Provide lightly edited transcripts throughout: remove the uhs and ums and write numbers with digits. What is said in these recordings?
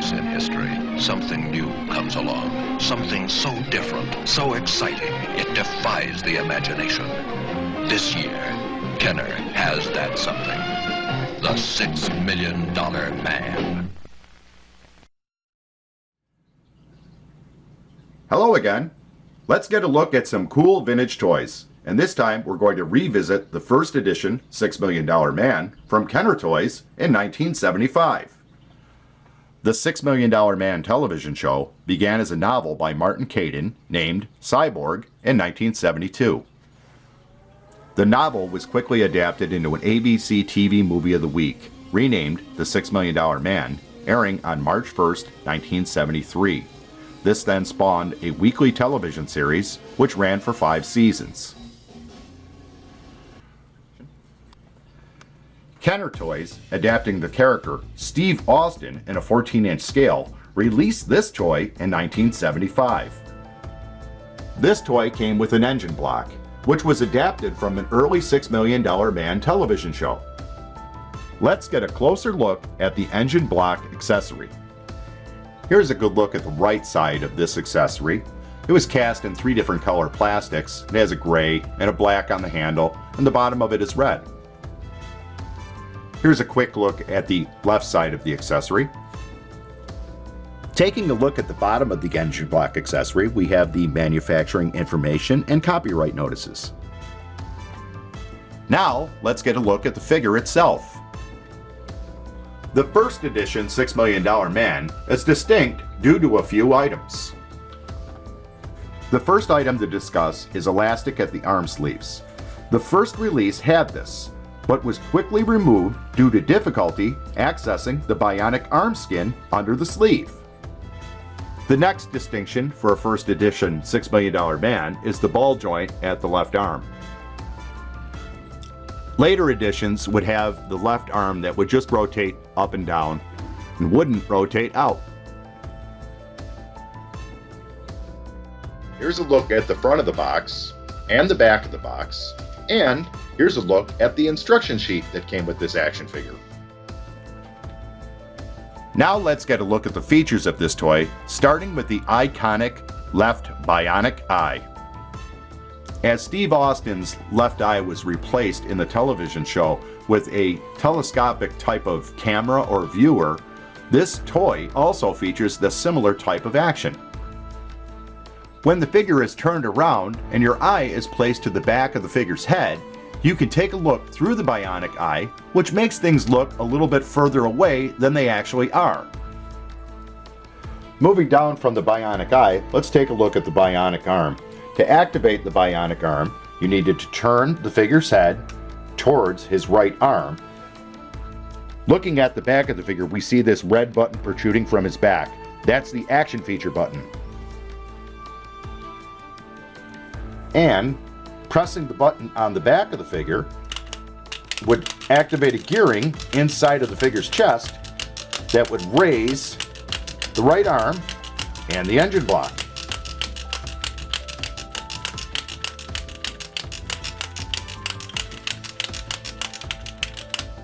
once in history, something new comes along. Something so different, so exciting, it defies the imagination. This year, Kenner has that something. The $6 Million Man. Hello again. Let's get a look at some cool vintage toys. And this time we're going to revisit the first edition $6 Million Man from Kenner Toys in 1975. The $6 Million Man television show began as a novel by Martin Caidin named Cyborg in 1972. The novel was quickly adapted into an ABC TV Movie of the Week, renamed The $6 Million Man, airing on March 1st, 1973. This then spawned a weekly television series, which ran for 5 seasons. Kenner Toys, adapting the character Steve Austin in a 14-inch scale, released this toy in 1975. This toy came with an engine block, which was adapted from an early $6 Million Man television show. Let's get a closer look at the engine block accessory. Here's a good look at the right side of this accessory. It was cast in 3 different color plastics. It has a gray and a black on the handle, and the bottom of it is red. Here's a quick look at the left side of the accessory. Taking a look at the bottom of the engine block accessory, we have the manufacturing information and copyright notices. Now, let's get a look at the figure itself. The first edition $6 Million Man is distinct due to a few items. The first item to discuss is elastic at the arm sleeves. The first release had this, but was quickly removed due to difficulty accessing the Bionic arm skin under the sleeve. The next distinction for a first edition $6 Million Man is the ball joint at the left arm. Later editions would have the left arm that would just rotate up and down and wouldn't rotate out. Here's a look at the front of the box and the back of the box, and here's a look at the instruction sheet that came with this action figure. Now let's get a look at the features of this toy, starting with the iconic left bionic eye. As Steve Austin's left eye was replaced in the television show with a telescopic type of camera or viewer, this toy also features the similar type of action. When the figure is turned around and your eye is placed to the back of the figure's head, you can take a look through the bionic eye, which makes things look a little bit further away than they actually are. Moving down from the bionic eye, let's take a look at the bionic arm. To activate the bionic arm, you needed to turn the figure's head towards his right arm. Looking at the back of the figure, we see this red button protruding from his back. That's the action feature button. And pressing the button on the back of the figure would activate a gearing inside of the figure's chest that would raise the right arm and the engine block.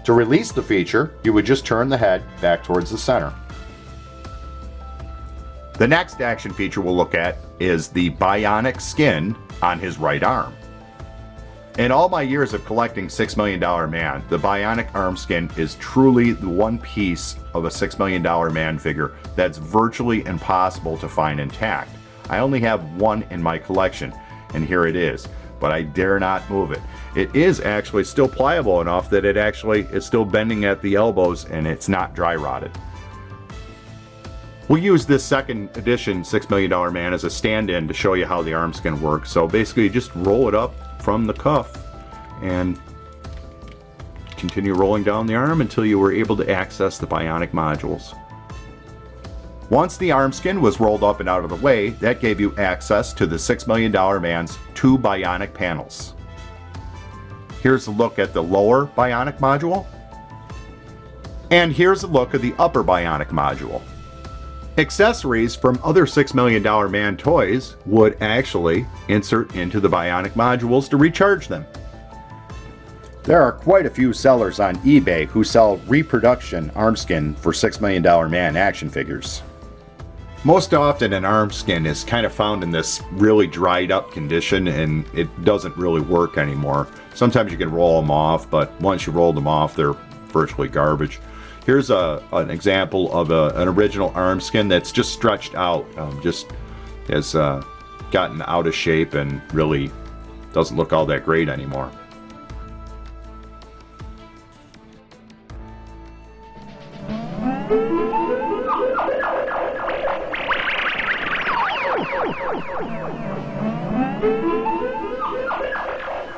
To release the feature, you would just turn the head back towards the center. The next action feature we'll look at is the bionic skin on his right arm. In all my years of collecting $6 Million Man, the bionic arm skin is truly the one piece of a $6 Million Man figure that's virtually impossible to find intact. I only have one in my collection, and here it is, but I dare not move it. It is actually still pliable enough that it actually is still bending at the elbows and it's not dry rotted. We'll use this second edition $6 Million Man as a stand-in to show you how the arm skin works. So basically you just roll it up from the cuff and continue rolling down the arm until you were able to access the Bionic modules. Once the arm skin was rolled up and out of the way, that gave you access to the $6 Million Man's 2 Bionic panels. Here's a look at the lower Bionic module, and here's a look at the upper Bionic module. Accessories from other $6 Million Man toys would actually insert into the Bionic modules to recharge them. There are quite a few sellers on eBay who sell reproduction arm skin for $6 Million Man action figures. Most often an arm skin is kind of found in this really dried up condition and it doesn't really work anymore. Sometimes you can roll them off, but once you roll them off they're virtually garbage. Here's an example of an original arm skin that's just stretched out, just has gotten out of shape and really doesn't look all that great anymore.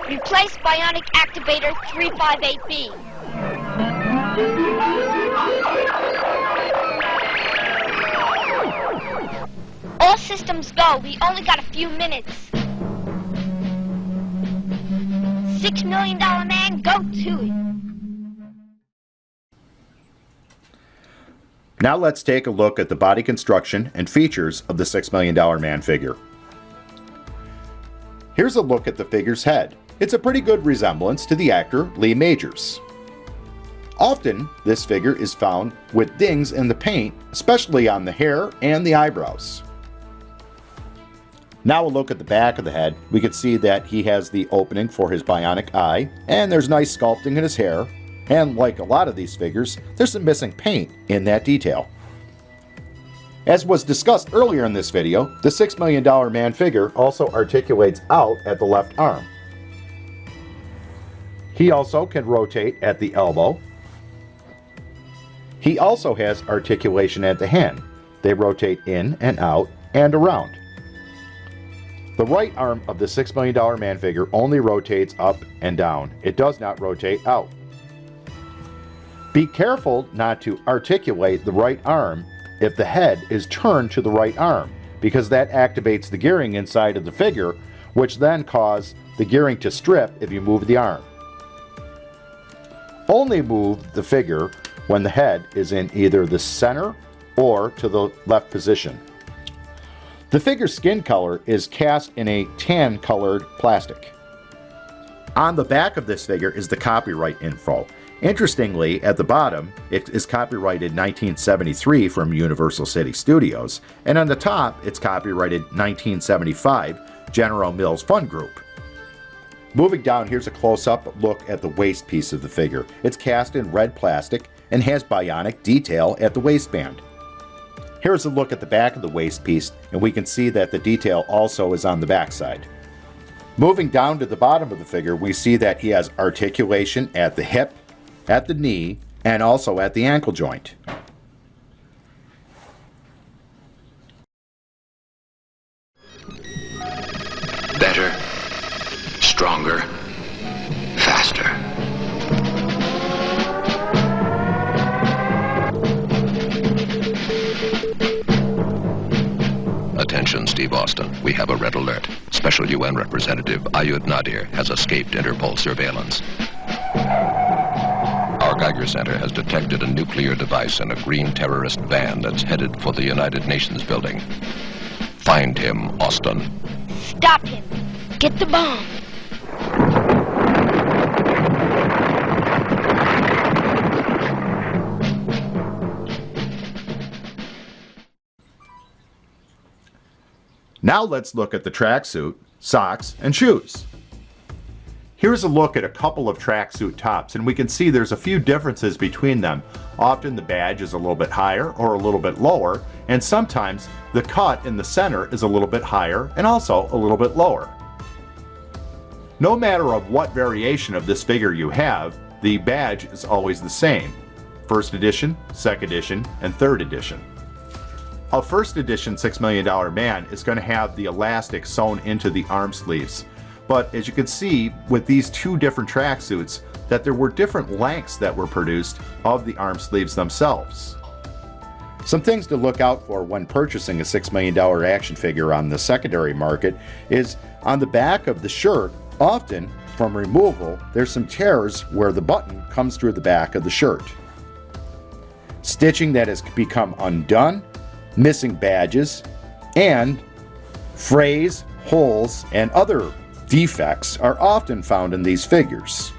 Replace Bionic Activator 358B. All systems go. We only got a few minutes. $6 Million Man, go to it. Now let's take a look at the body construction and features of the $6 Million Man figure. Here's a look at the figure's head. It's a pretty good resemblance to the actor Lee Majors. Often, this figure is found with dings in the paint, especially on the hair and the eyebrows. Now a look at the back of the head. We can see that he has the opening for his bionic eye, and there's nice sculpting in his hair, and like a lot of these figures, there's some missing paint in that detail. As was discussed earlier in this video, the $6 Million Man figure also articulates out at the left arm. He also can rotate at the elbow. He also has articulation at the hand. They rotate in and out and around. The right arm of the $6 Million Man figure only rotates up and down. It does not rotate out. Be careful not to articulate the right arm if the head is turned to the right arm, because that activates the gearing inside of the figure, which then causes the gearing to strip if you move the arm. Only move the figure when the head is in either the center or to the left position. The figure's skin color is cast in a tan colored plastic. On the back of this figure is the copyright info. Interestingly, at the bottom, it is copyrighted 1973 from Universal City Studios, and on the top, it's copyrighted 1975 General Mills Fun Group. Moving down, here's a close-up look at the waist piece of the figure. It's cast in red plastic and has bionic detail at the waistband. Here's a look at the back of the waist piece, and we can see that the detail also is on the back side. Moving down to the bottom of the figure, we see that he has articulation at the hip, at the knee, and also at the ankle joint. Better, stronger, faster. Attention, Steve Austin. We have a red alert. Special UN representative Ayud Nadir has escaped Interpol surveillance. Our Geiger Center has detected a nuclear device in a green terrorist van that's headed for the United Nations building. Find him, Austin. Stop him. Get the bomb. Now let's look at the tracksuit, socks, and shoes. Here's a look at a couple of tracksuit tops, and we can see there's a few differences between them. Often the badge is a little bit higher or a little bit lower, and sometimes the cut in the center is a little bit higher and also a little bit lower. No matter of what variation of this figure you have, the badge is always the same. First edition, second edition, and third edition. A first edition $6 Million Man is going to have the elastic sewn into the arm sleeves. But as you can see with these two different tracksuits, that there were different lengths that were produced of the arm sleeves themselves. Some things to look out for when purchasing a $6 Million action figure on the secondary market is on the back of the shirt, often from removal, there's some tears where the button comes through the back of the shirt. Stitching that has become undone, missing badges, and frays, holes, and other defects are often found in these figures.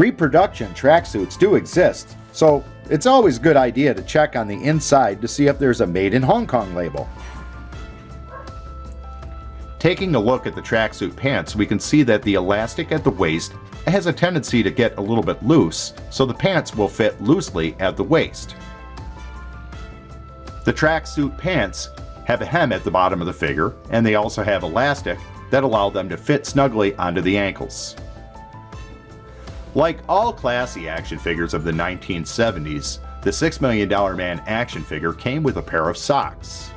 Reproduction tracksuits do exist, so it's always a good idea to check on the inside to see if there's a Made in Hong Kong label. Taking a look at the tracksuit pants, we can see that the elastic at the waist has a tendency to get a little bit loose, so the pants will fit loosely at the waist. The tracksuit pants have a hem at the bottom of the figure, and they also have elastic that allow them to fit snugly onto the ankles. Like all classy action figures of the 1970s, the $6 Million Man action figure came with a pair of socks.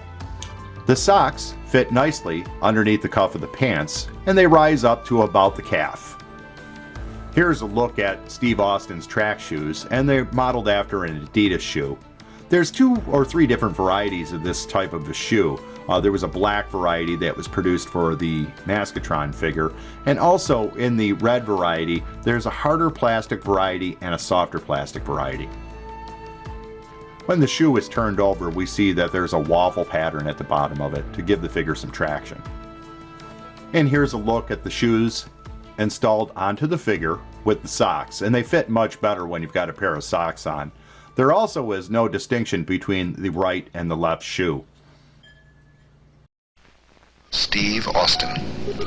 The socks fit nicely underneath the cuff of the pants, and they rise up to about the calf. Here's a look at Steve Austin's track shoes, and they're modeled after an Adidas shoe. There's 2 or 3 different varieties of this type of a shoe. There was a black variety that was produced for the Maskatron figure, and also in the red variety, there's a harder plastic variety and a softer plastic variety. When the shoe is turned over, we see that there's a waffle pattern at the bottom of it to give the figure some traction. And here's a look at the shoes installed onto the figure with the socks, and they fit much better when you've got a pair of socks on. There also is no distinction between the right and the left shoe. Steve Austin,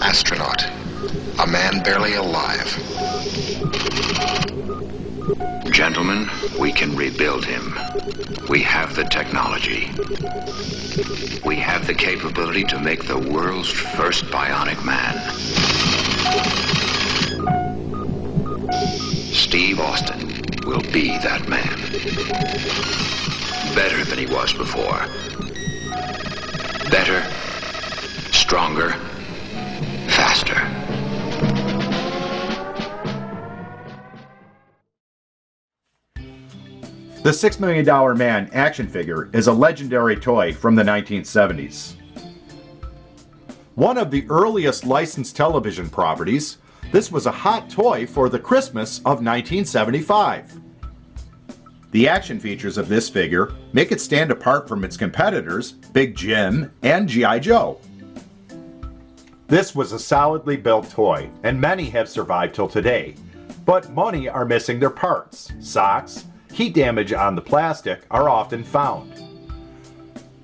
astronaut, a man barely alive. Gentlemen, we can rebuild him. We have the technology. We have the capability to make the world's first bionic man. Steve Austin will be that man. Better than he was before. Better, stronger, faster. The $6 Million Man action figure is a legendary toy from the 1970s. One of the earliest licensed television properties, this was a hot toy for the Christmas of 1975. The action features of this figure make it stand apart from its competitors, Big Jim and G.I. Joe. This was a solidly built toy, and many have survived till today, but many are missing their parts. Socks, heat damage on the plastic are often found.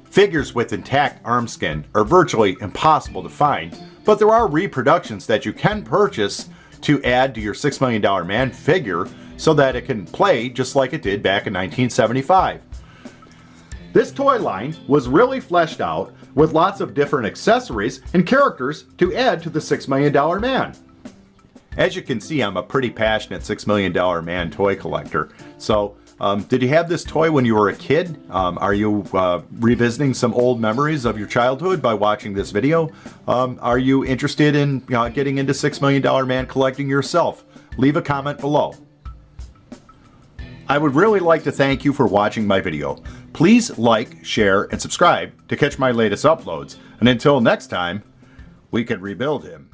Figures with intact arm skin are virtually impossible to find, but there are reproductions that you can purchase to add to your $6 Million Man figure so that it can play just like it did back in 1975. This toy line was really fleshed out with lots of different accessories and characters to add to the $6 Million Man. As you can see, I'm a pretty passionate $6 Million Man toy collector. So, did you have this toy when you were a kid? Are you revisiting some old memories of your childhood by watching this video? Are you interested in getting into $6 Million Man collecting yourself? Leave a comment below. I would really like to thank you for watching my video. Please like, share, and subscribe to catch my latest uploads. And until next time, we can rebuild him.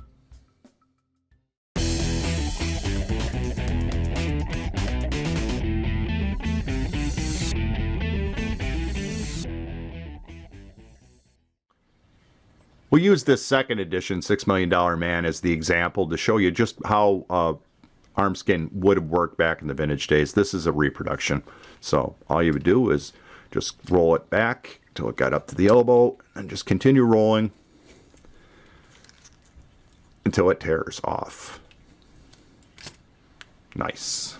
We'll use this second edition $6 Million Man as the example to show you just how arm skin would have worked back in the vintage days. This is a reproduction. So all you would do is just roll it back until it got up to the elbow and just continue rolling until it tears off. Nice.